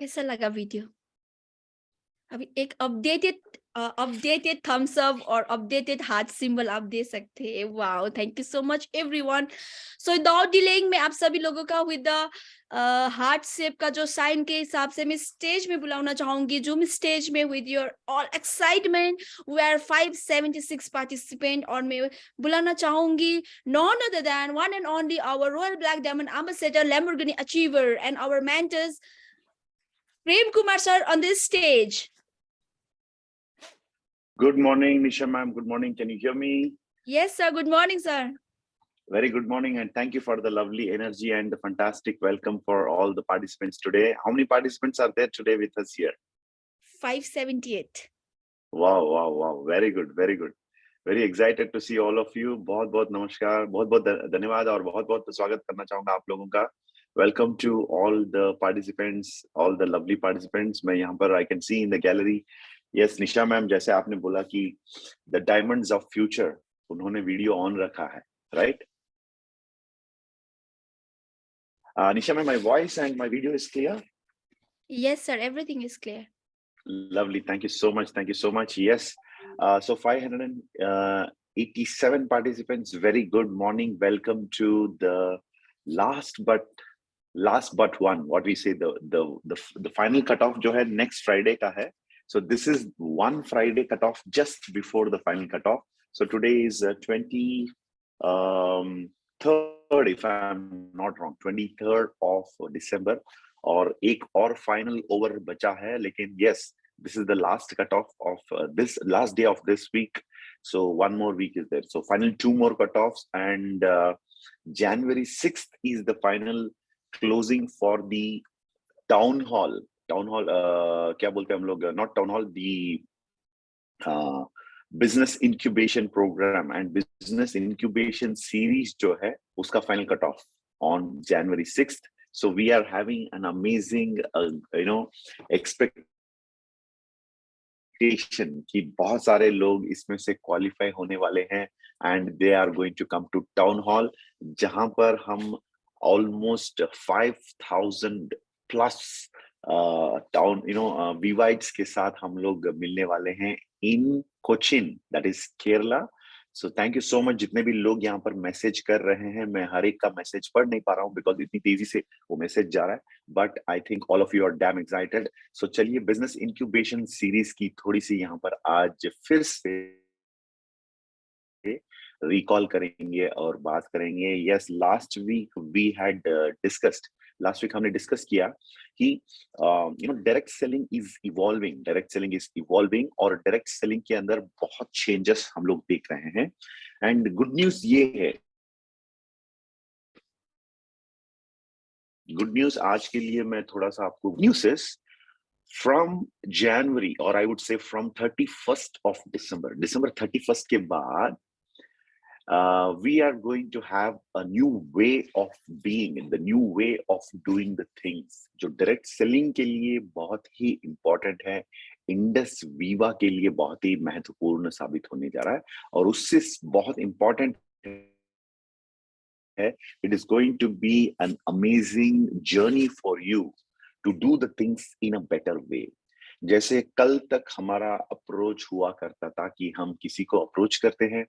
कैसा लगा वीडियो? अभी एक अपडेटेड थम्स अप और अपडेटेड हार्ट सिंबल आप दे सकते हैं। Wow, thank you so much everyone. So without delaying मैं आप सभी लोगों का विद द हार्ट शेप का जो साइन के हिसाब से मैं स्टेज में बुलाना चाहूंगी। जूम स्टेज में with your all excitement we are 576 participant, और मैं बुलाना चाहूंगी none other than one and only our royal black diamond ambassador, Lamborghini achiever and our mentors Prem Kumar sir on this stage. Good morning, Nisha ma'am. Good morning. Can you hear me? Yes, sir. Good morning, sir. Very good morning, and thank you for the lovely energy and the fantastic welcome for all the participants today. How many participants are there today with us here? 578. Wow, wow, wow. Very good, very good. Very excited to see all of you. बहुत बहुत नमस्कार, बहुत बहुत धन्यवाद और बहुत बहुत स्वागत करना चाहूंगा आप लोगों का. Welcome to all the participants, all the lovely participants. मैं यहाँ पर I can see in the gallery. Yes, Nisha ma'am, जैसे आपने बोला कि the diamonds of future, उन्होंने वीडियो ऑन रखा है, right? Nisha ma'am, my voice and my video is clear? Yes, sir. Everything is clear. Lovely. Thank you so much. Thank you so much. Yes. So 587 participants. Very good morning. Welcome to the last but one. What we say, the final cutoff जो है next Friday का है. So this is one Friday cutoff just before the final cutoff. So today is 23rd, if I'm not wrong, 23rd of December. और एक और final over बचा है, लेकिन yes, this is the last cutoff of this last day of this week. So one more week is there. So final 2 more cutoffs, and January 6th is the final closing for the town hall. क्या बोलते हैं हम लोग? Not town hall, the business incubation program and business incubation series जो है उसका final cutoff on January 6th. So we are having an amazing expectation कि बहुत सारे लोग इसमें से क्वालिफाई होने वाले हैं, and they are going to come to town hall, जहां पर हम almost 5,000 plus town VYs के साथ हम लोग मिलने वाले हैं in Cochin, that is Kerala. So thank you so much जितने भी लोग यहाँ पर मैसेज कर रहे हैं. मैं हर एक का मैसेज पढ़ नहीं पा रहा हूँ बिकॉज इतनी तेजी से वो मैसेज जा रहा है, but I think all of you are damn excited. So चलिए बिजनेस इंक्यूबेशन सीरीज की थोड़ी सी यहाँ पर आज फिर से रिकॉल करेंगे और बात करेंगे. Yes, last week we had discussed, last week हमने डिस्कस किया कि डायरेक्ट सेलिंग इज इवॉल्विंग और डायरेक्ट सेलिंग के अंदर बहुत चेंजेस हम लोग देख रहे हैं. एंड गुड न्यूज ये है, गुड न्यूज आज के लिए मैं थोड़ा सा आपको न्यूज इज फ्रॉम जनवरी, और I would say from 31st of December 31st के बाद we are going to have a new way of being, the new way of doing the things, जो डायरेक्ट सेलिंग के लिए बहुत ही important है, Indus Viva के लिए बहुत ही महत्वपूर्ण साबित होने जा रहा है. और उससे बहुत इंपॉर्टेंट है, it is going to be an amazing journey for you to do the things in a better way. जैसे कल तक हमारा अप्रोच हुआ करता था कि हम किसी को अप्रोच करते हैं,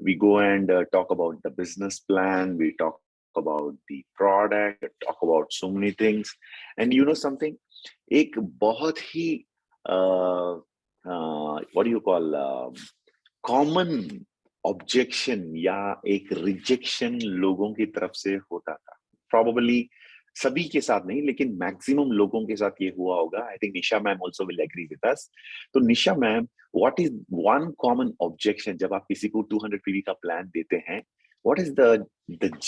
we go and talk about the business plan, we talk about the product, talk about so many things, and you know something, एक बहुत ही what do you call common objection या एक रिजेक्शन लोगों की तरफ से होता था. Probably सभी के साथ नहीं, लेकिन मैक्सिमम लोगों के साथ ये हुआ होगा. I think Nisha ma'am also will agree with us. तो Nisha ma'am, what is one common objection जब आप किसी को 200 पीवी का प्लान देते हैं? What is the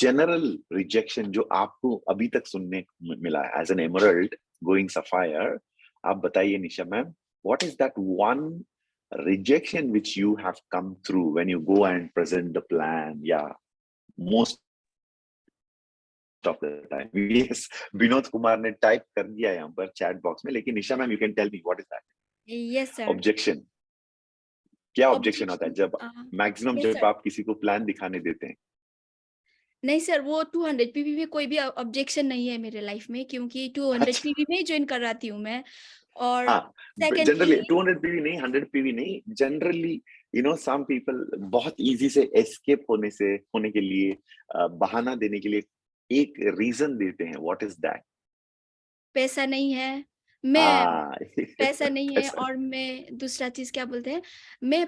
general rejection जो आपको अभी तक सुनने मिला है as an emerald going sapphire? आप बताइए Nisha ma'am, what is that one rejection which you have come through when you go and present the plan? Yeah, most of the time. Yes, Vinod Kumar ने टाइप कर दिया यहाँ पर चैट बॉक्स में, लेकिन Nisha ma'am, you can tell me what is that? Yes, sir. Objection. क्या objection होता है जब मैक्सिमम yes, जब sir. आप किसी को प्लान दिखाने देते हैं? नहीं सर, वो 200 पीवी में कोई भी ऑब्जेक्शन नहीं है मेरे लाइफ में, क्योंकि 200 अच्छा, पीवी में ही ज्वाइन कर रही हूँ मैं। और हाँ, जनरली सेकेंडली 200 पीवी नहीं, 100 पीवी नहीं, जनरली सम पीपल बहुत इजी से एस्केप होने के लिए बहाना देने के लिए एक रीजन देते हैं। What is that? पैसा नहीं है, मैं हाँ पैसा नहीं है, पैसा। और मैं दूसरा चीज क्या बोलते हैं, मैं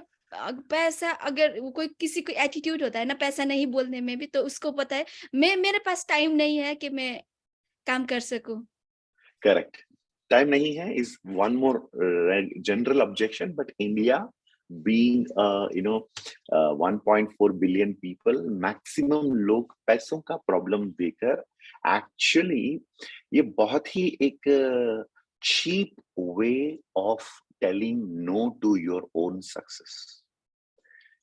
पैसा, अगर वो कोई किसी को एटीट्यूड होता है ना पैसा नहीं बोलने में भी, तो उसको पता है मैं, मेरे पास टाइम नहीं है कि मैं काम कर सकूं। करेक्ट, टाइम नहीं है is one more general objection, but India being 1.4 billion people, maximum लोग पैसों का प्रॉब्लम देकर एक्चुअली ये बहुत ही एक cheap way of telling no to your own success.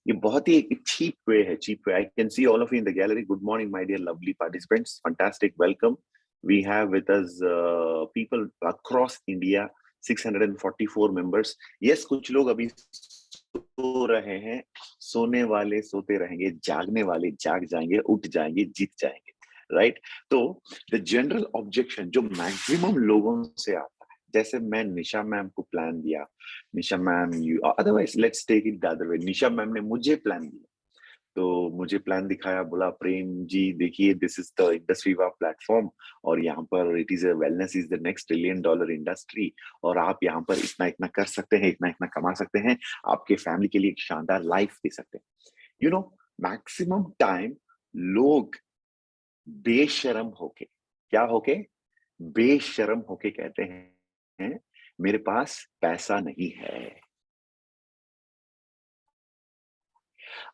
ये बहुत ही एक चीप वे है, cheap way. I can see all of you in the gallery. Good morning my dear lovely participants, fantastic welcome. We have with us people across India, 644 members. Yes, कुछ लोग अभी सो रहे हैं, सोने वाले सोते रहेंगे, जागने वाले जाग जाएंगे, उठ जाएंगे, जीत जाएंगे, राइट? तो द जनरल ऑब्जेक्शन जो मैक्सिमम लोगों से आता है, जैसे मैं निशा मैम को प्लान दिया, Nisha ma'am you otherwise let's take it the other way, Nisha ma'am ने मुझे प्लान दिया, तो मुझे प्लान दिखाया, बोला प्रेम जी देखिए दिस इज द इंडस्ट्रीवा प्लेटफॉर्म, और यहाँ पर it is wellness is the next $1 trillion industry, और आप यहाँ पर इतना इतना कर सकते हैं, इतना इतना कमा सकते हैं, आपके फैमिली के लिए एक शानदार लाइफ दे सकते हैं। यू नो, मैक्सिमम टाइम लोग बेशरम होके, क्या होके, बेशरम होके कहते हैं मेरे पास पैसा नहीं है।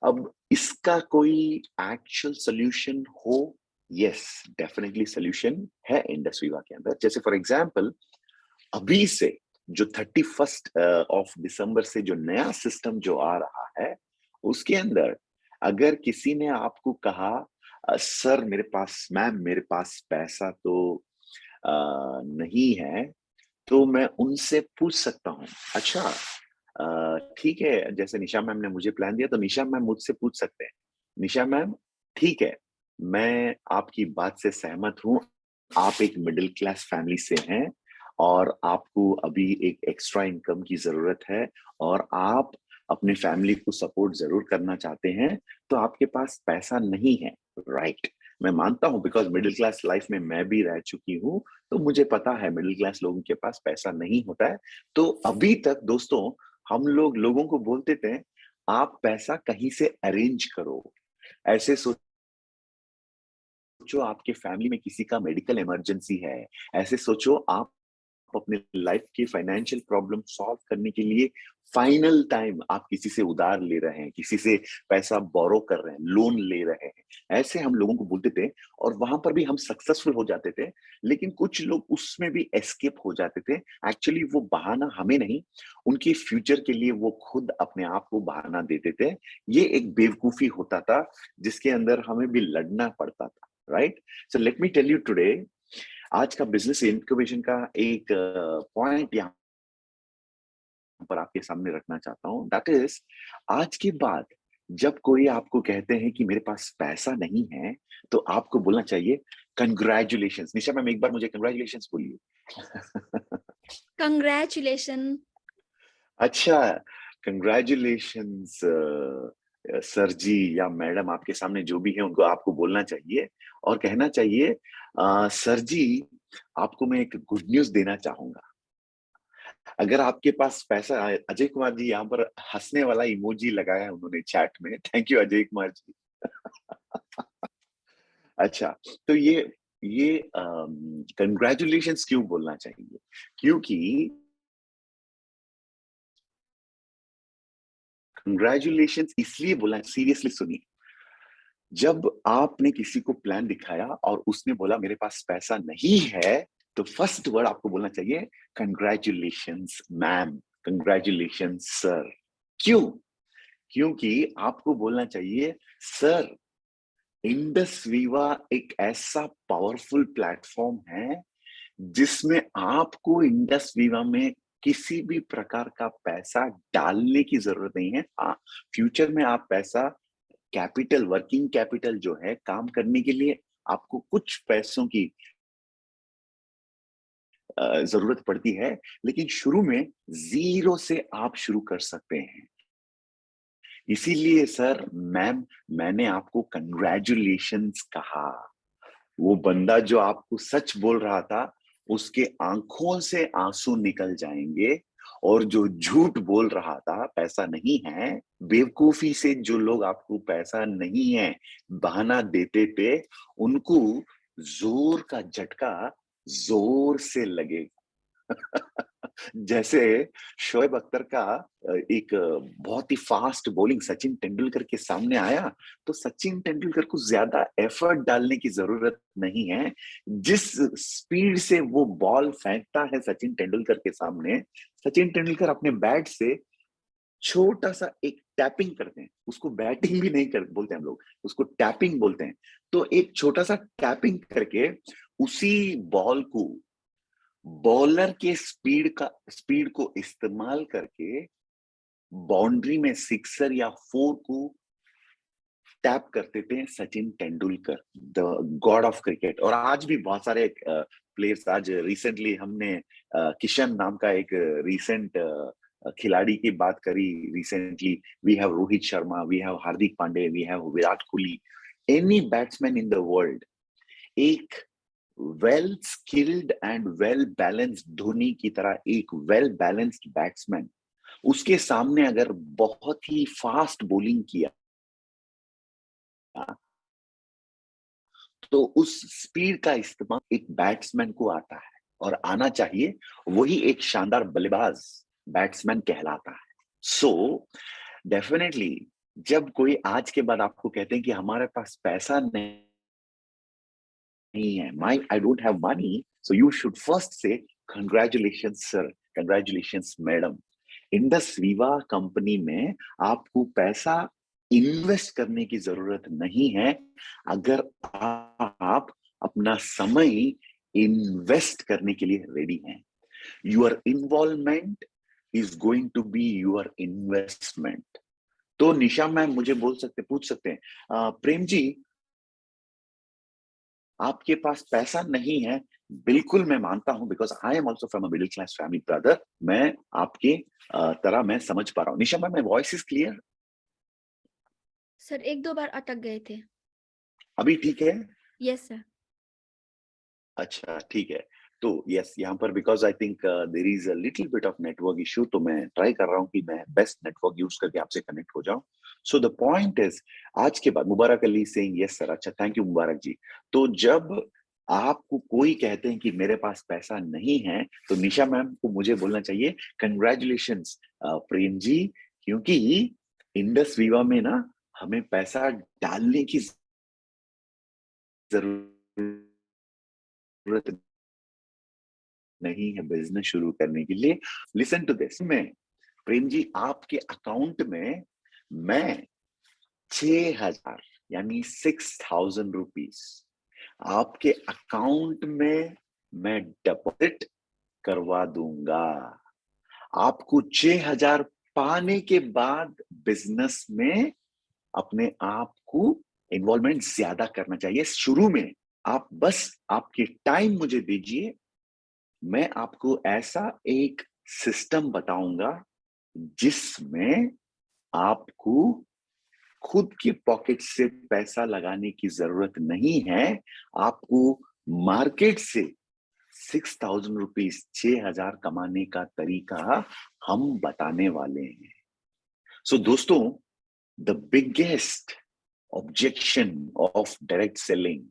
अब इसका कोई एक्चुअल सोल्यूशन हो? यस, डेफिनेटली सोल्यूशन है इंडस्ट्रीवा के अंदर। जैसे फॉर एग्जांपल अभी से जो 31 ऑफ दिसंबर से जो नया सिस्टम जो आ रहा है, उसके अंदर अगर किसी ने आपको कहा सर मेरे पास, मैम मेरे पास पैसा तो नहीं है, तो मैं उनसे पूछ सकता हूँ, अच्छा ठीक है, जैसे निशा मैम ने मुझे प्लान दिया तो निशा मैम मुझसे पूछ सकते हैं, निशा मैम ठीक है, मैं आपकी बात से सहमत हूँ, आप एक मिडिल क्लास फैमिली से हैं और आपको अभी एक एक्स्ट्रा इनकम की जरूरत है और आप अपने फैमिली को सपोर्ट जरूर करना चाहते हैं, तो आपके पास पैसा नहीं है, राइट? मैं मानता हूं बिकॉज मिडिल क्लास लाइफ में मैं भी रह चुकी हूं, तो मुझे पता है मिडिल क्लास लोगों के पास पैसा नहीं होता है। तो अभी तक दोस्तों हम लोगों को बोलते थे आप पैसा कहीं से अरेंज करो, ऐसे सोचो आपके फैमिली में किसी का मेडिकल इमरजेंसी है, ऐसे सोचो आप अपने लाइफ की फाइनेंशियल प्रॉब्लम सॉल्व करने के लिए फाइनल टाइम आप किसी से उधार ले रहे हैं, किसी से पैसा बोरो कर रहे हैं, लोन ले रहे हैं, ऐसे हम लोगों को बोलते थे और वहां पर भी हम सक्सेसफुल हो जाते थे। लेकिन कुछ लोग उसमें भी एस्केप हो जाते थे। एक्चुअली वो बहाना हमें नहीं, उनके फ्यूचर के लिए वो खुद अपने आप को बहाना देते थे। ये एक बेवकूफी होता था जिसके अंदर हमें भी लड़ना पड़ता था, right? So let me tell you today, आज का बिजनेस इनक्यूबेशन का एक पॉइंट यहाँ पर आपके सामने रखना चाहता हूँ, दैट इज आज के बाद जब कोई आपको कहते हैं कि मेरे पास पैसा नहीं है, तो आपको बोलना चाहिए कंग्रेचुलेशंस। निशा मैम एक बार मुझे कंग्रेचुलेशंस बोलिए। कंग्रेचुलेशन। अच्छा, कंग्रेचुलेशंस सर जी या मैडम, आपके सामने जो भी है उनको आपको बोलना चाहिए और कहना चाहिए सर जी आपको मैं एक गुड न्यूज देना चाहूंगा। अगर आपके पास पैसा है, अजय कुमार जी यहाँ पर हंसने वाला इमोजी लगाया है उन्होंने चैट में, थैंक यू अजय कुमार जी। अच्छा, तो ये कंग्रेचुलेशंस क्यों बोलना चाहिए? क्योंकि कंग्रेचुलेशंस इसलिए बोला, सीरियसली सुनिए, जब आपने किसी को प्लान दिखाया और उसने बोला मेरे पास पैसा नहीं है, तो फर्स्ट वर्ड आपको बोलना चाहिए कंग्रेचुलेशंस मैम, कंग्रेचुलेशंस सर। क्यों? क्योंकि आपको बोलना चाहिए सर इंडस वीवा एक ऐसा पावरफुल प्लेटफॉर्म है जिसमें आपको इंडस वीवा में किसी भी प्रकार का पैसा डालने की जरूरत नहीं है। हाँ, फ्यूचर में आप पैसा कैपिटल, वर्किंग कैपिटल जो है, काम करने के लिए आपको कुछ पैसों की जरूरत पड़ती है, लेकिन शुरू में जीरो से आप शुरू कर सकते हैं। इसीलिए सर, मैम, मैंने आपको कंग्रेचुलेशंस कहा। वो बंदा जो आपको सच बोल रहा था, उसके आंखों से आंसू निकल जाएंगे, और जो झूठ बोल रहा था पैसा नहीं है, बेवकूफी से जो लोग आपको पैसा नहीं है बहाना देते थे, उनको जोर का झटका जोर से लगेगा। जैसे शोएब अख्तर का एक बहुत ही फास्ट बॉलिंग सचिन तेंदुलकर के सामने आया, तो सचिन तेंदुलकर को ज्यादा एफर्ट डालने की जरूरत नहीं है। जिस स्पीड से वो बॉल फेंकता है सचिन तेंदुलकर के सामने, सचिन तेंदुलकर अपने बैट से छोटा सा एक टैपिंग करते हैं, उसको बैटिंग भी नहीं कर बोलते हम लोग, उसको टैपिंग बोलते हैं। तो एक छोटा सा टैपिंग करके उसी बॉल को बॉलर के स्पीड को इस्तेमाल करके बाउंड्री में सिक्सर या फोर को टैप करते थे Sachin Tendulkar, the God of cricket. और आज भी बहुत सारे प्लेयर्स, आज रिसेंटली हमने किशन नाम का एक रिसेंट खिलाड़ी की बात करी recently. We have Rohit Sharma, we have Hardik Pandey, we have Virat Kohli, any batsman in the world. एक well skilled and well balanced Dhoni की तरह एक वेल बैलेंस्ड बैट्समैन, उसके सामने अगर बहुत ही फास्ट बॉलिंग किया तो उस स्पीड का इस्तेमाल एक बैट्समैन को आता है और आना चाहिए, वही एक शानदार बल्लेबाज बैट्समैन कहलाता है। सो डेफिनेटली जब कोई आज के बाद आपको कहते हैं कि हमारे पास पैसा नहीं है, my I don't have money, so you should first से congratulations sir, congratulations madam. Indus Viva company में आपको पैसा इन्वेस्ट करने की जरूरत नहीं है, अगर आप अपना समय इन्वेस्ट करने के लिए रेडी हैं। Your involvement is going to be your investment. तो निशा मैम मुझे पूछ सकते हैं, प्रेम जी, आपके पास पैसा नहीं है, बिल्कुल मैं मानता हूं, because I am also from a middle class family brother. मैं आपके तरह मैं समझ पा रहा हूँ। Nisha ma'am, my voice is clear? Sir एक दो बार अटक गए थे। अभी ठीक है? Yes sir. अच्छा ठीक है। तो यस, यहाँ पर because I think there is a little bit of network issue, तो मैं ट्राई कर रहा हूँ कि मैं बेस्ट नेटवर्क यूज करके आपसे कनेक्ट हो जाऊं। सो द पॉइंट इज, आज के बाद मुबारक अली सेइंग यस सर। अच्छा, थैंक यू मुबारक जी। तो जब आपको कोई कहते हैं कि मेरे पास पैसा नहीं है, तो निशा मैम को मुझे बोलना चाहिए कंग्रेचुलेशंस प्रेम जी, क्योंकि इंडस वीवा में ना हमें पैसा डालने की जरूरत नहीं है बिजनेस शुरू करने के लिए। लिसन टू दिस, मैं प्रेम जी आपके अकाउंट में मैं 6,000 यानी 6,000 रुपीज आपके अकाउंट में मैं डिपॉजिट करवा दूंगा। आपको 6,000 पाने के बाद बिजनेस में अपने आप को इन्वॉल्वमेंट ज्यादा करना चाहिए। शुरू में आप बस आपके टाइम मुझे दीजिए, मैं आपको ऐसा एक सिस्टम बताऊंगा जिसमें आपको खुद की पॉकेट से पैसा लगाने की जरूरत नहीं है। आपको मार्केट से 6,000 रुपीज, 6,000 कमाने का तरीका हम बताने वाले हैं। सो दोस्तों, the biggest objection of direct selling,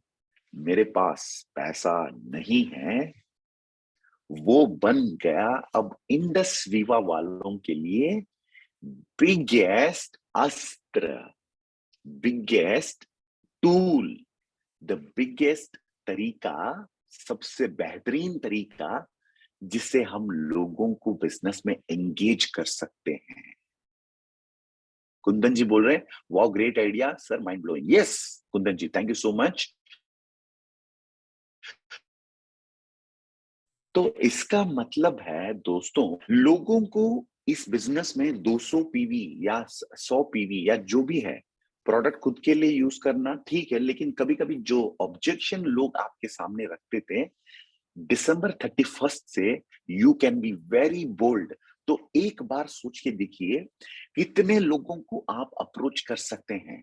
मेरे पास पैसा नहीं है, वो बन गया अब इंडस वीवा वालों के लिए बिगेस्ट अस्त्र, बिगेस्ट टूल, द बिगेस्ट तरीका, सबसे बेहतरीन तरीका जिससे हम लोगों को बिजनेस में एंगेज कर सकते हैं। कुंदन जी बोल रहे हैं, wow great idea sir, mind blowing. Yes Kundan ji, thank you so much. तो इसका मतलब है दोस्तों, लोगों को इस बिजनेस में 200 पीवी या 100 पीवी या जो भी है प्रोडक्ट खुद के लिए यूज करना ठीक है, लेकिन कभी कभी जो ऑब्जेक्शन लोग आपके सामने रखते थे, दिसंबर 31 से you can be very bold. तो एक बार सोच के देखिए कितने लोगों को आप अप्रोच कर सकते हैं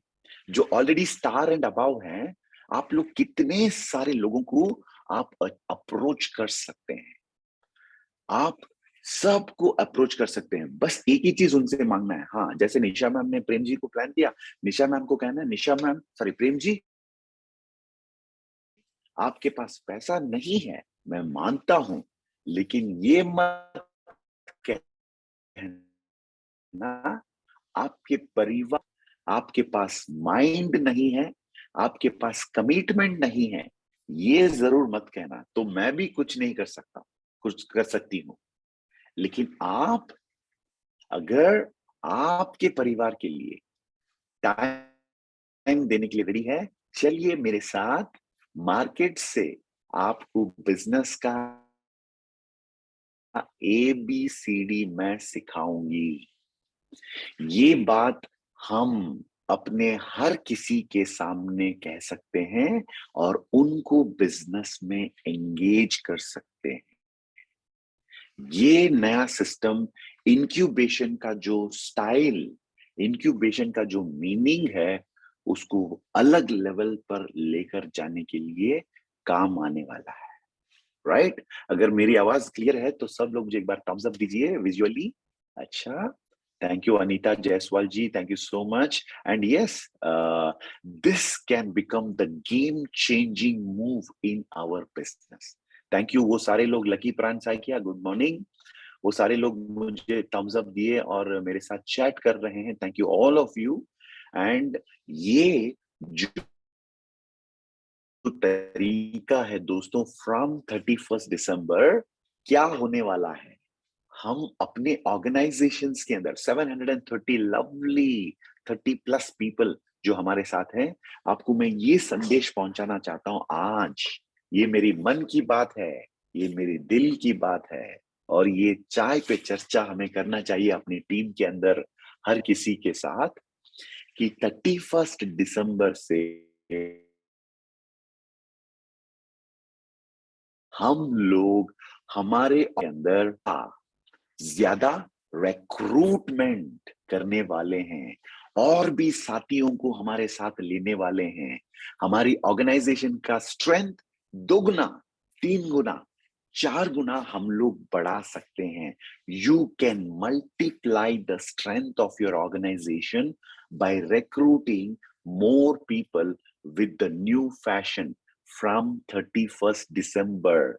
जो ऑलरेडी स्टार एंड अबव हैं। आप लोग कितने सारे लोगों को आप अप्रोच कर सकते हैं, आप सबको अप्रोच कर सकते हैं। बस एक ही चीज उनसे मांगना है। हाँ, जैसे निशा मैम ने प्रेम जी को प्लान दिया, निशा मैम को कहना है, निशा मैम सॉरी प्रेम जी, आपके पास पैसा नहीं है, मैं मानता हूं, लेकिन ये मत कहना आपके परिवार, आपके पास माइंड नहीं है, आपके पास कमिटमेंट नहीं है, ये जरूर मत कहना। तो मैं भी कुछ नहीं कर सकता, कुछ कर सकती हूँ, लेकिन आप अगर आपके परिवार के लिए टाइम देने के लिए रेडी है, चलिए मेरे साथ मार्केट से आपको बिजनेस का ABCD मैं सिखाऊंगी। ये बात हम अपने हर किसी के सामने कह सकते हैं और उनको बिजनेस में एंगेज कर सकते हैं। ये नया सिस्टम, इंक्यूबेशन का जो स्टाइल, इंक्यूबेशन का जो मीनिंग है, उसको अलग लेवल पर लेकर जाने के लिए काम आने वाला है। राइट? अगर मेरी आवाज क्लियर है तो सब लोग मुझे एक बार थम्स अप दीजिए विजुअली। अच्छा, thank you Anita Jaiswal ji, thank you so much. And yes, this can become the game changing move in our business. Thank you वो सारे लोग, लकी प्राण साई किया, गुड मॉर्निंग, वो सारे लोग मुझे थम्स अप दिए और मेरे साथ चैट कर रहे हैं। Thank you all of you. And ये जो तरीका है दोस्तों, फ्रॉम 31 दिसंबर क्या होने वाला है, हम अपने ऑर्गेनाइजेशंस के अंदर 730 लवली 30 प्लस पीपल जो हमारे साथ हैं, आपको मैं ये संदेश पहुंचाना चाहता हूं आज। ये मेरी मन की बात है, ये मेरे दिल की बात है, और ये चाय पे चर्चा हमें करना चाहिए अपनी टीम के अंदर हर किसी के साथ कि 31 दिसंबर से हम लोग हमारे अंदर ज्यादा रिक्रूटमेंट करने वाले हैं और भी साथियों को हमारे साथ लेने वाले हैं। हमारी ऑर्गेनाइजेशन का स्ट्रेंथ 2 गुना, 3 गुना, 4 गुना हम लोग बढ़ा सकते हैं। You can multiply the strength of your organization by recruiting more people with the new fashion from 31 December.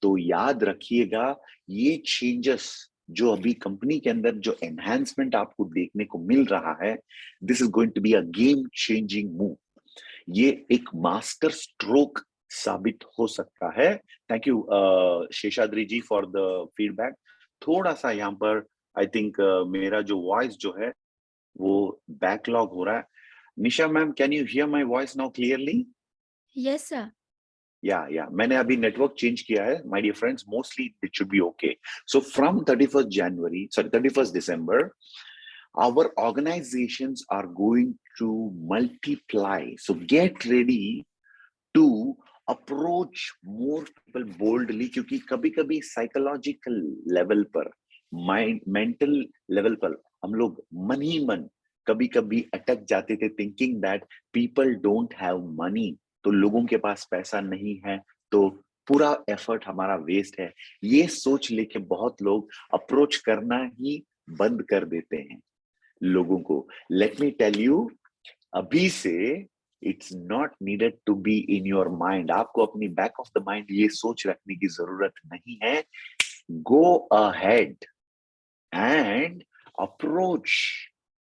तो याद रखिएगा, ये चेंजेस जो अभी कंपनी के अंदर जो एनहांसमेंट आपको देखने को मिल रहा है, this is going to be a game changing move. ये एक मास्टर स्ट्रोक साबित हो सकता है। Thank you Seshadri ji for the feedback. थोड़ा सा यहाँ पर आई थिंक मेरा जो वॉइस जो है वो बैकलॉग हो रहा है। Nisha ma'am, can you hear my voice now clearly? Yes, sir. या मैंने अभी नेटवर्क चेंज किया है my dear friends, mostly it should be okay. So from 31st January, sorry 31st December, our organizations are going to multiply, so get ready to approach more people boldly, क्योंकि कभी कभी psychological level पर, mind mental level पर हम लोग मन ही मन कभी कभी अटक जाते थे, thinking that people don't have money, तो लोगों के पास पैसा नहीं है तो पूरा एफर्ट हमारा वेस्ट है। ये सोच लेके बहुत लोग अप्रोच करना ही बंद कर देते हैं लोगों को। लेट मी टेल यू, अभी से it's not needed to be in your mind. आपको अपनी बैक ऑफ द माइंड ये सोच रखने की जरूरत नहीं है। Go ahead and approach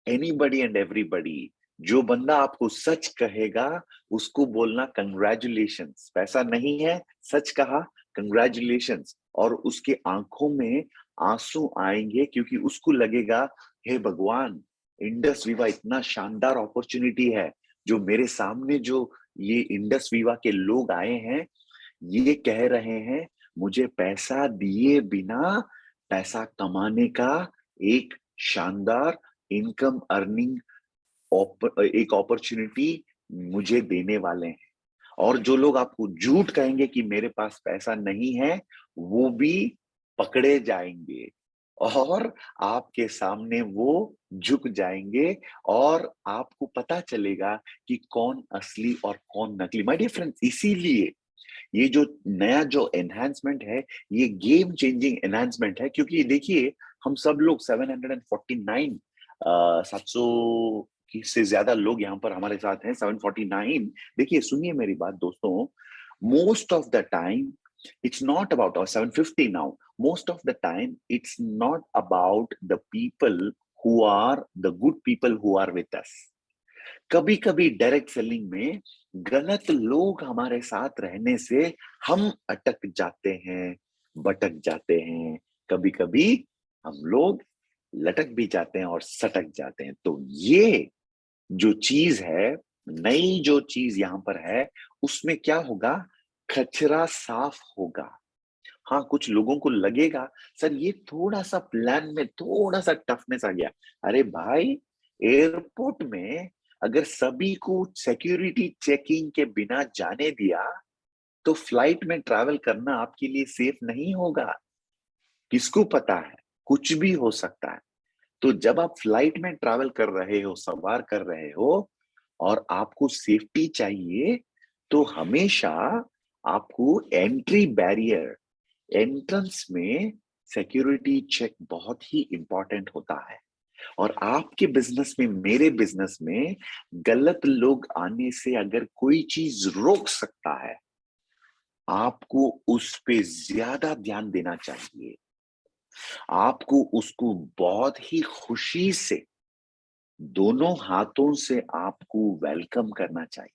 anybody and everybody. जो बंदा आपको सच कहेगा उसको बोलना कंग्रेचुलेशंस, पैसा नहीं है, सच कहा, कंग्रेचुलेशंस। और उसके आंखों में आंसू आएंगे क्योंकि उसको लगेगा, हे भगवान, इंडस विवा इतना शानदार अपॉर्चुनिटी है, जो मेरे सामने जो ये इंडस विवा के लोग आए हैं, ये कह रहे हैं मुझे पैसा दिए बिना पैसा कमाने का एक शानदार इनकम अर्निंग एक अपॉर्चुनिटी मुझे देने वाले हैं। और जो लोग आपको झूठ कहेंगे कि मेरे पास पैसा नहीं है, वो भी पकड़े जाएंगे और आपके सामने वो झुक जाएंगे और आपको पता चलेगा कि कौन असली और कौन नकली। माय डियर फ्रेंड्स, इसीलिए ये जो नया जो एनहांसमेंट है, ये गेम चेंजिंग एनहांसमेंट है, क्योंकि देखिए हम सब लोग 749 700 से ज्यादा लोग यहाँ पर हमारे साथ हैं। 749, देखिए सुनिए मेरी बात दोस्तों, most of the time it's not about, or 750 now, most of the time it's not about the people who are the good people who are with us. कभी कभी डायरेक्ट सेलिंग में गलत लोग हमारे साथ रहने से हम अटक जाते हैं, भटक जाते हैं, कभी कभी हम लोग लटक भी जाते हैं और सटक जाते हैं। तो ये जो चीज है, नई जो चीज यहां पर है, उसमें क्या होगा, कचरा साफ होगा। हाँ, कुछ लोगों को लगेगा सर ये थोड़ा सा प्लान में थोड़ा सा टफनेस आ गया। अरे भाई, एयरपोर्ट में अगर सभी को सिक्योरिटी चेकिंग के बिना जाने दिया तो फ्लाइट में ट्रैवल करना आपके लिए सेफ नहीं होगा। किसको पता है, कुछ भी हो सकता है। तो जब आप फ्लाइट में ट्रैवल कर रहे हो, सवार कर रहे हो और आपको सेफ्टी चाहिए, तो हमेशा आपको एंट्री बैरियर, एंट्रेंस में सिक्योरिटी चेक बहुत ही इंपॉर्टेंट होता है। और आपके बिजनेस में, मेरे बिजनेस में गलत लोग आने से अगर कोई चीज रोक सकता है, आपको उस पे ज्यादा ध्यान देना चाहिए। आपको उसको बहुत ही खुशी से, दोनों हाथों से आपको वेलकम करना चाहिए।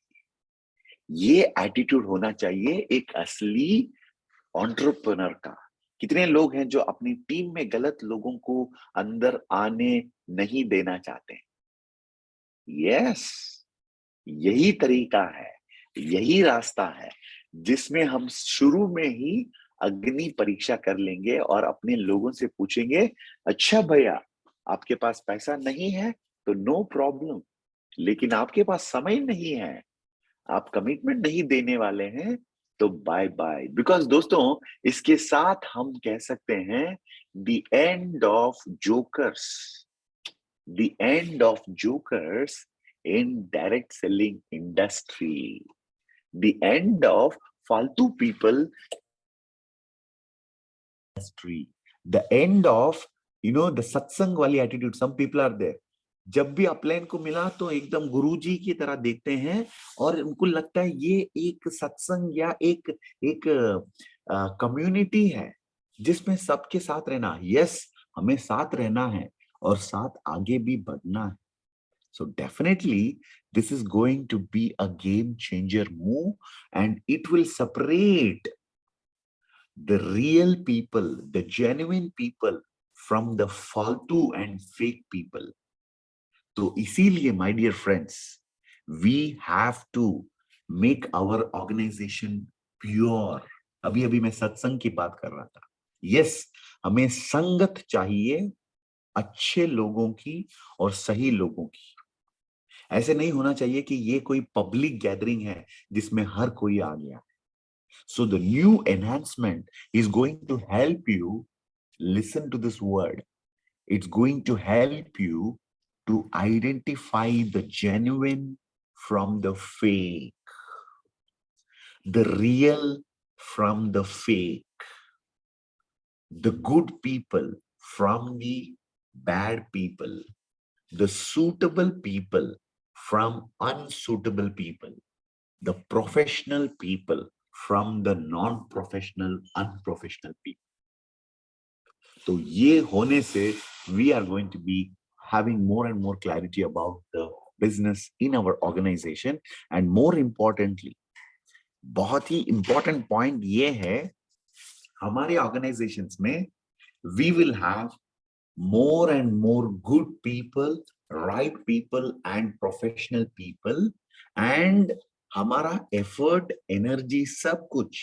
ये एटीट्यूड होना चाहिए एक असली एंटरप्रेन्योर का। कितने लोग हैं जो अपनी टीम में गलत लोगों को अंदर आने नहीं देना चाहते? यस, यही तरीका है, यही रास्ता है जिसमें हम शुरू में ही अग्नि परीक्षा कर लेंगे और अपने लोगों से पूछेंगे, अच्छा भैया आपके पास पैसा नहीं है तो नो प्रॉब्लम, लेकिन आपके पास समय नहीं है, आप कमिटमेंट नहीं देने वाले हैं, तो बाय बाय। बिकॉज दोस्तों, इसके साथ हम कह सकते हैं the end of jokers, the end of jokers in direct selling industry, the end of फालतू people industry, the end of the satsang wali attitude. Some people are there, जब भी अपलाइन को मिला तो एकदम गुरुजी की तरह देखते हैं और उनको लगता है ये एक सत्संग या एक एक कम्युनिटी है जिसमें सबके साथ रहना। यस, हमें साथ रहना है और साथ आगे भी बढ़ना है। So definitely this is going to be a game changer move, and it will separate the real people, the genuine people from the faltu and fake people. तो इसीलिए my dear friends, we have to make our organization pure. अभी अभी मैं सत्संग की बात कर रहा था। यस, हमें संगत चाहिए अच्छे लोगों की और सही लोगों की। ऐसे नहीं होना चाहिए कि ये कोई पब्लिक गैदरिंग है जिसमें हर कोई आ गया। So the new enhancement is going to help you, listen to this word, it's going to help you to identify the genuine from the fake, the real from the fake, the good people from the bad people, the suitable people from unsuitable people, the professional people from the non-professional, unprofessional people. तो ये होने से we are going to be having more and more clarity about the business in our organization, and more importantly, बहुत ही important point ये है, हमारे organizations में we will have more and more good people, right people and professional people, and हमारा effort, energy सब कुछ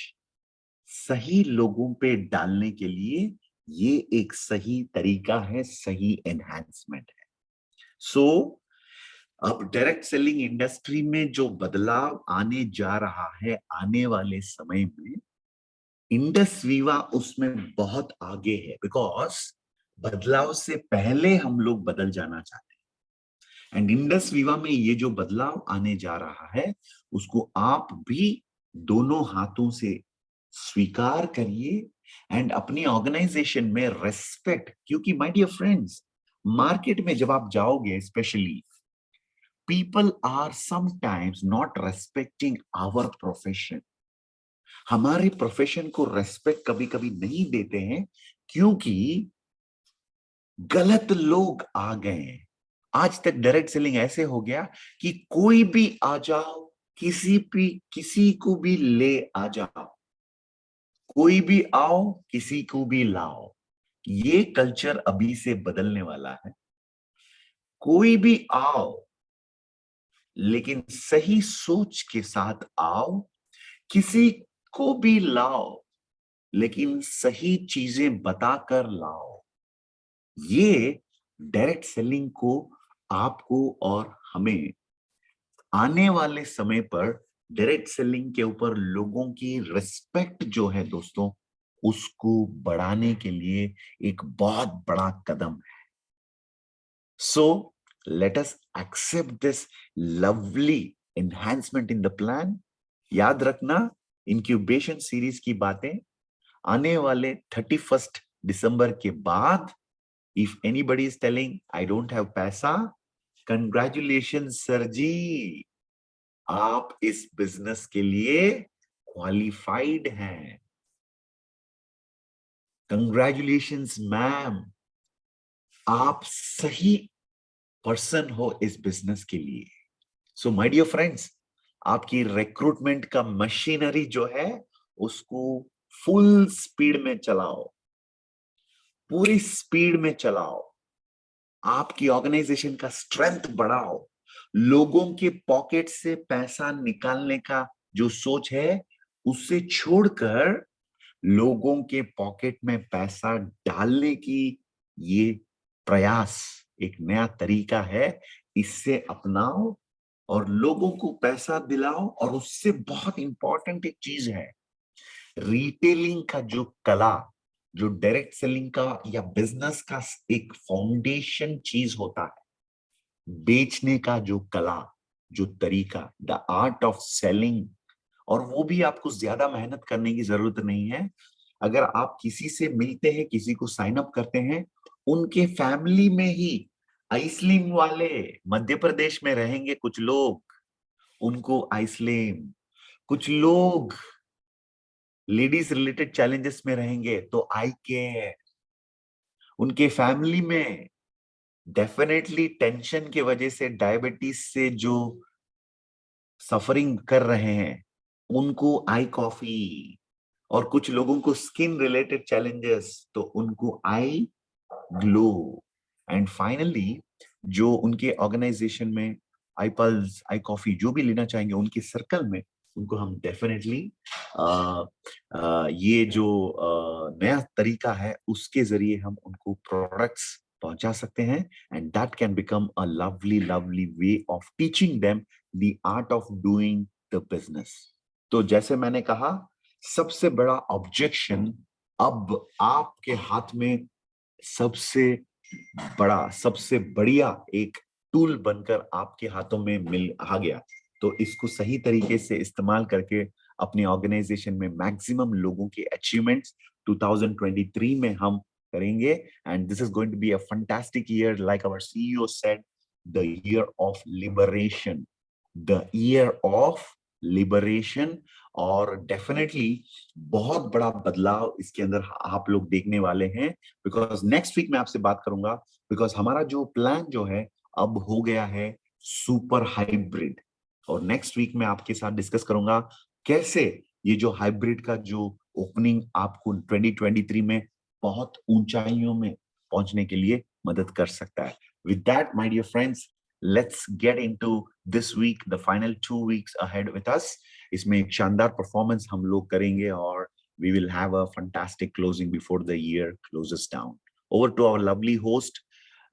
सही लोगों पे डालने के लिए ये एक सही तरीका है, सही एनहांसमेंट है। सो अब डायरेक्ट सेलिंग इंडस्ट्री में जो बदलाव आने जा रहा है आने वाले समय में, इंडस वीवा उसमें बहुत आगे है, बिकॉज बदलाव से पहले हम लोग बदल जाना चाहते हैं। एंड इंडस वीवा में ये जो बदलाव आने जा रहा है उसको आप भी दोनों हाथों से स्वीकार करिए एंड अपनी ऑर्गेनाइजेशन में रेस्पेक्ट, क्योंकि माय डियर फ्रेंड्स, मार्केट में जब आप जाओगे specially, people are sometimes not respecting our profession. हमारे प्रोफेशन को रेस्पेक्ट कभी कभी नहीं देते हैं क्योंकि गलत लोग आ गए हैं। आज तक डायरेक्ट सेलिंग ऐसे हो गया कि कोई भी आ जाओ, किसी को भी ले आ जाओ, कोई भी आओ किसी को भी लाओ। ये कल्चर अभी से बदलने वाला है। कोई भी आओ लेकिन सही सोच के साथ आओ, किसी को भी लाओ लेकिन सही चीजें बताकर लाओ। ये डायरेक्ट सेलिंग को आपको और हमें आने वाले समय पर डायरेक्ट सेलिंग के ऊपर लोगों की रिस्पेक्ट जो है दोस्तों, उसको बढ़ाने के लिए एक बहुत बड़ा कदम है। So let us accept this lovely enhancement in the plan. याद रखना, इंक्यूबेशन सीरीज की बातें आने वाले 31 दिसंबर के बाद। If anybody is telling I don't have पैसा, कंग्रेचुलेशन सर जी, आप इस बिजनेस के लिए क्वालिफाइड हैं। कंग्रेचुलेशंस मैम, आप सही पर्सन हो इस बिजनेस के लिए। सो माय डियर फ्रेंड्स, आपकी रिक्रूटमेंट का मशीनरी जो है उसको फुल स्पीड में चलाओ, पूरी स्पीड में चलाओ। आपकी ऑर्गेनाइजेशन का स्ट्रेंथ बढ़ाओ। लोगों के पॉकेट से पैसा निकालने का जो सोच है उससे छोड़कर लोगों के पॉकेट में पैसा डालने की ये प्रयास एक नया तरीका है। इससे अपनाओ और लोगों को पैसा दिलाओ। और उससे बहुत इंपॉर्टेंट एक चीज है, रिटेलिंग का जो कला, जो डायरेक्ट सेलिंग का या बिजनेस का एक फाउंडेशन चीज होता है, बेचने का जो कला, जो तरीका, द आर्ट ऑफ सेलिंग। और वो भी आपको ज्यादा मेहनत करने की जरूरत नहीं है। अगर आप किसी से मिलते हैं, किसी को साइन अप करते हैं, उनके फैमिली में ही आइसलीम वाले मध्य प्रदेश में रहेंगे कुछ लोग, उनको आइसलीम, कुछ लोग लेडीज रिलेटेड चैलेंजेस में रहेंगे तो आई केयर, उनके फैमिली में डेफिनेटली टेंशन की वजह से डायबिटीज से जो सफरिंग कर रहे हैं उनको आई कॉफी, और कुछ लोगों को स्किन रिलेटेड चैलेंजेस तो उनको आई ग्लो। एंड फाइनली जो उनके ऑर्गेनाइजेशन में आई पल्स, आई कॉफी जो भी लेना चाहेंगे उनके सर्कल में, उनको हम डेफिनेटली ये जो नया तरीका है उसके जरिए हम उनको प्रोडक्ट्स पहुंचा सकते हैं। And that can become a lovely lovely way of teaching them the art of doing the business. तो जैसे मैंने कहा, सबसे बड़ा ऑब्जेक्शन अब आपके हाथ में सबसे बड़ा, सबसे बढ़िया एक टूल बनकर आपके हाथों में मिल आ गया। तो इसको सही तरीके से इस्तेमाल करके अपने ऑर्गेनाइजेशन में मैक्सिमम लोगों के अचीवमेंट्स 2023 में हम करेंगे। And this is going to be a fantastic year, like our CEO said, the year of liberation, the year of liberation. और डेफिनेटली बहुत बड़ा बदलाव इसके अंदर आप लोग देखने वाले हैं, बिकॉज नेक्स्ट वीक मैं आपसे बात करूंगा, बिकॉज हमारा जो प्लान जो है अब हो गया है सुपर हाइब्रिड। और नेक्स्ट वीक में आपके साथ डिस्कस करूंगा कैसे ये जो हाइब्रिड का जो ओपनिंग आपको 2023 में बहुत ऊंचाइयों में पहुंचने के लिए मदद कर सकता है। With that my dear friends, let's get into this week, the final 2 weeks ahead with us. इसमें एक शानदार परफॉर्मेंस हम लोग करेंगे और we will have a fantastic closing before the year closes down. Over to our lovely host,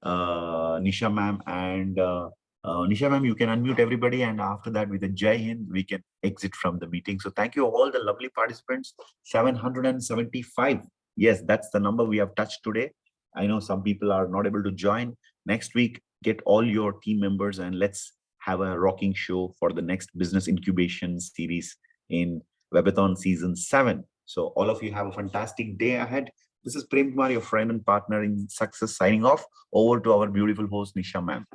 Nisha ma'am and Nisha ma'am, you can unmute everybody, and after that, with a Jai Hind, we can exit from the meeting. So thank you all the lovely participants. 775. Yes, that's the number we have touched today. I know some people are not able to join. Next week, get all your team members and let's have a rocking show for the next business incubation series in Webathon season 7. So all of you have a fantastic day ahead. This is Prem Kumar, your friend and partner in success, signing off. Over to our beautiful host, Nisha ma'am.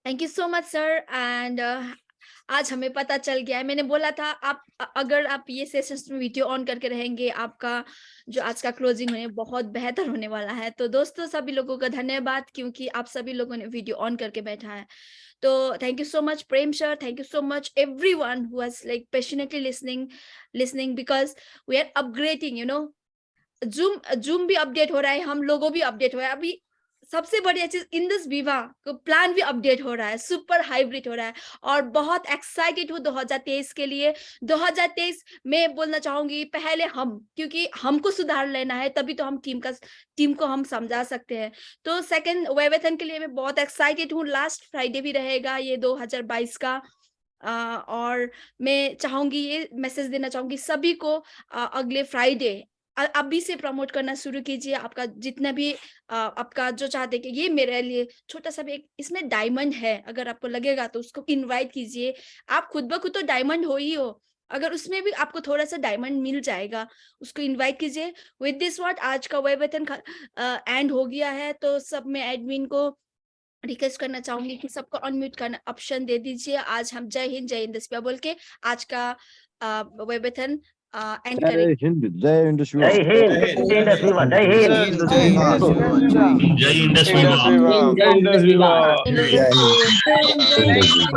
Thank you so much sir and आज हमें पता चल गया है, मैंने बोला था आप अगर आप ये सेशंस में वीडियो ऑन करके रहेंगे, आपका जो आज का क्लोजिंग है बहुत बेहतर होने वाला है। तो दोस्तों सभी लोगों का धन्यवाद, क्योंकि आप सभी लोगों ने वीडियो ऑन करके बैठा है। तो thank you so much Prem sir, thank you so much everyone who was like passionately listening because we are upgrading, you know. Zoom भी अपडेट हो रहा है, हम लोगों भी अपडेट हो रहा है। अभी सबसे बढ़िया चीज इन दिस विवा को प्लान भी अपडेट हो रहा है, सुपर हाइब्रिड हो रहा है और बहुत एक्साइटेड हूँ 2023 के लिए। 2023 में बोलना चाहूंगी पहले हम, क्योंकि हमको सुधार लेना है, तभी तो हम टीम को हम समझा सकते हैं। तो सेकंड वेबेथन के लिए मैं बहुत एक्साइटेड हूँ। लास्ट फ्राइडे भी रहेगा ये 2022 का और मैं चाहूंगी ये मैसेज देना चाहूंगी सभी को, अगले फ्राइडे अभी से प्रमोट करना शुरू कीजिए। आपका जितना भी आपका जो चाहते कि ये मेरे लिए छोटा सा भी एक इसमें डायमंड है, अगर आपको लगेगा तो उसको इनवाइट कीजिए। आप खुद ब खुद तो डायमंड हो ही हो, अगर उसमें भी आपको थोड़ा सा डायमंड मिल जाएगा, उसको इनवाइट कीजिए। विद दिस वर्ड आज का वेबेथन एंड हो गया है। तो सब में एडमिन को रिक्वेस्ट करना चाहूंगी कि सबको अनम्यूट करना ऑप्शन दे दीजिए। आज हम जय हिंद दस्पिया बोल के आज का वेबेथन एंड करें। जय हिंद, जय हिंद शिवा। जय हिंद, जय हिंद शिवा, जय हिंद, जय हिंद शिवा। जय हिंद शिवा। जय हिंद शिवा,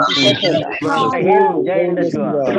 जय हिंद। जय हिंद, जय हिंद शिवा।